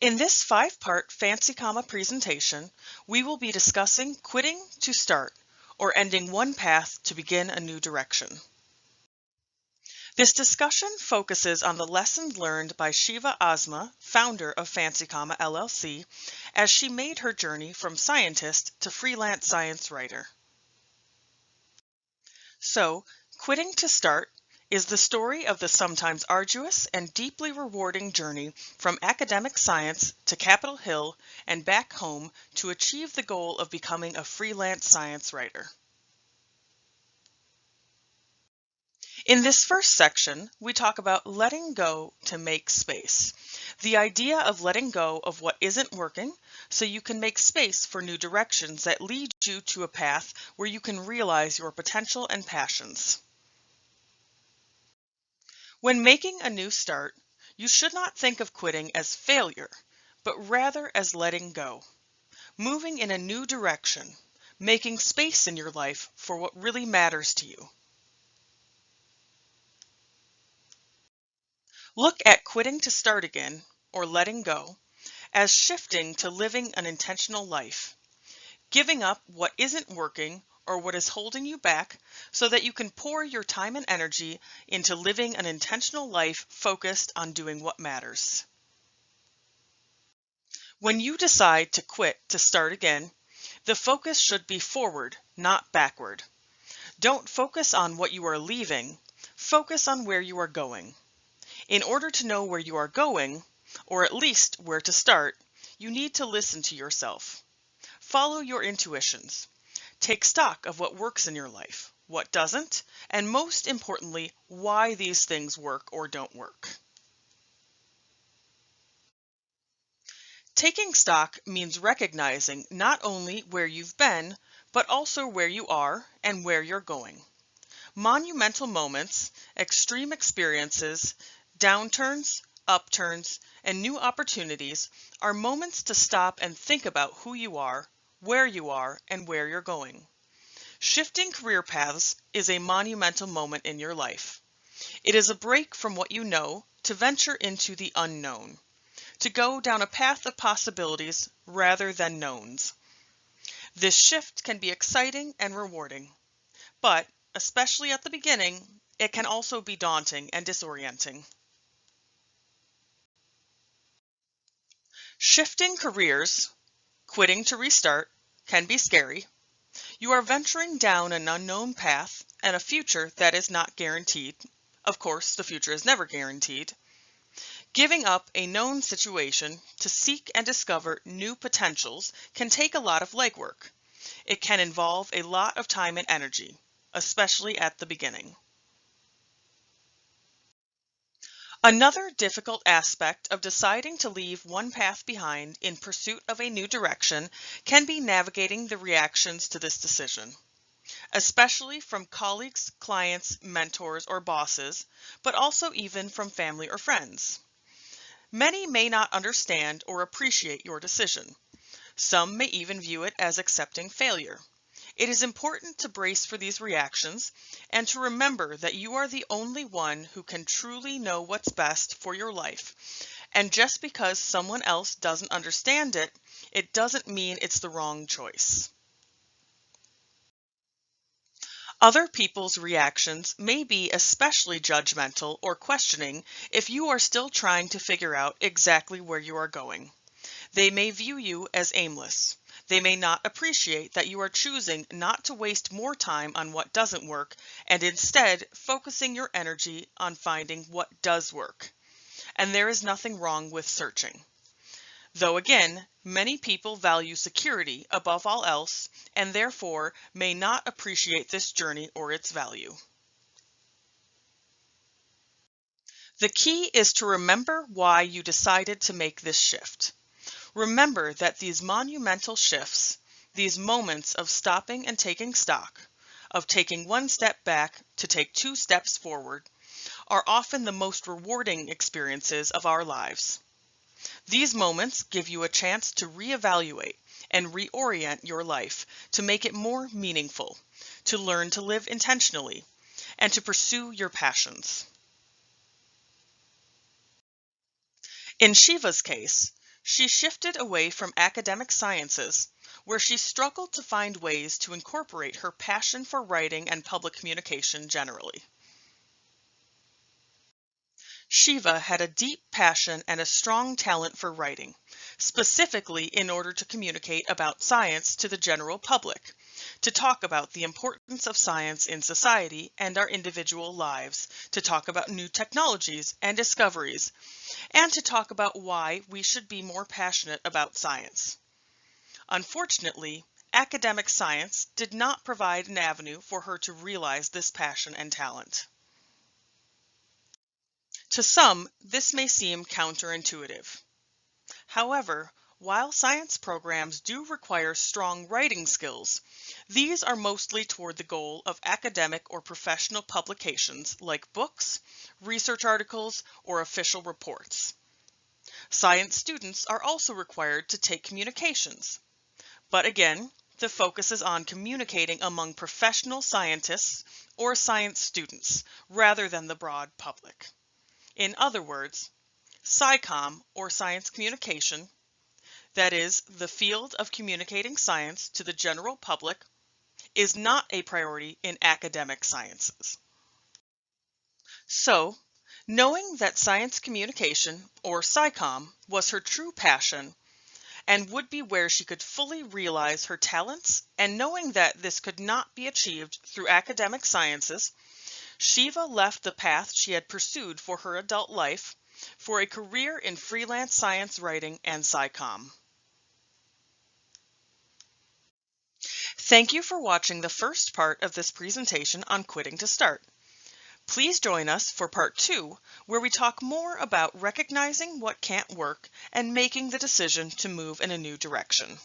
In this 5-part Fancy Comma presentation, we will be discussing quitting to start, or ending one path to begin a new direction. This discussion focuses on the lessons learned by Sheeva Asma, founder of Fancy Comma LLC, as she made her journey from scientist to freelance science writer. So, quitting to start is the story of the sometimes arduous and deeply rewarding journey from academic science to Capitol Hill and back home to achieve the goal of becoming a freelance science writer. In this first section, we talk about letting go to make space. The idea of letting go of what isn't working so you can make space for new directions that lead you to a path where you can realize your potential and passions. When making a new start, you should not think of quitting as failure, but rather as letting go, moving in a new direction, making space in your life for what really matters to you. Look at quitting to start again, or letting go, as shifting to living an intentional life, giving up what isn't working or what is holding you back so that you can pour your time and energy into living an intentional life focused on doing what matters. When you decide to quit to start again, the focus should be forward, not backward. Don't focus on what you are leaving, focus on where you are going. In order to know where you are going, or at least where to start, you need to listen to yourself. Follow your intuitions. Take stock of what works in your life, what doesn't, and most importantly, why these things work or don't work. Taking stock means recognizing not only where you've been, but also where you are and where you're going. Monumental moments, extreme experiences, downturns, upturns, and new opportunities are moments to stop and think about who you are, and where you're going. Shifting career paths is a monumental moment in your life. It is a break from what you know to venture into the unknown, to go down a path of possibilities rather than knowns. This shift can be exciting and rewarding, but, especially at the beginning, it can also be daunting and disorienting. Shifting careers, quitting to restart, can be scary. You are venturing down an unknown path and a future that is not guaranteed. Of course, the future is never guaranteed. Giving up a known situation to seek and discover new potentials can take a lot of legwork. It can involve a lot of time and energy, especially at the beginning. Another difficult aspect of deciding to leave one path behind in pursuit of a new direction can be navigating the reactions to this decision, especially from colleagues, clients, mentors, or bosses, but also even from family or friends. Many may not understand or appreciate your decision. Some may even view it as accepting failure. It is important to brace for these reactions and to remember that you are the only one who can truly know what's best for your life. And just because someone else doesn't understand it, it doesn't mean it's the wrong choice. Other people's reactions may be especially judgmental or questioning if you are still trying to figure out exactly where you are going. They may view you as aimless. They may not appreciate that you are choosing not to waste more time on what doesn't work and instead focusing your energy on finding what does work. And there is nothing wrong with searching. Though again, many people value security above all else and therefore may not appreciate this journey or its value. The key is to remember why you decided to make this shift. Remember that these monumental shifts, these moments of stopping and taking stock, of taking one step back to take 2 steps forward, are often the most rewarding experiences of our lives. These moments give you a chance to reevaluate and reorient your life to make it more meaningful, to learn to live intentionally, and to pursue your passions. In Sheeva's case, She shifted away from academic sciences, where she struggled to find ways to incorporate her passion for writing and public communication generally. Sheeva had a deep passion and a strong talent for writing, specifically in order to communicate about science to the general public, to talk about the importance of science in society and our individual lives, to talk about new technologies and discoveries, and to talk about why we should be more passionate about science. Unfortunately, academic science did not provide an avenue for her to realize this passion and talent. To some, this may seem counterintuitive. However, while science programs do require strong writing skills, these are mostly toward the goal of academic or professional publications like books, research articles, or official reports. Science students are also required to take communications. But again, the focus is on communicating among professional scientists or science students rather than the broad public. In other words, SciComm, or science communication, that is, the field of communicating science to the general public, is not a priority in academic sciences. So, knowing that science communication, or SciComm, was her true passion and would be where she could fully realize her talents, and knowing that this could not be achieved through academic sciences, Sheeva left the path she had pursued for her adult life for a career in freelance science writing and SciComm. Thank you for watching the first part of this presentation on quitting to start. Please join us for part 2, where we talk more about recognizing what can't work and making the decision to move in a new direction.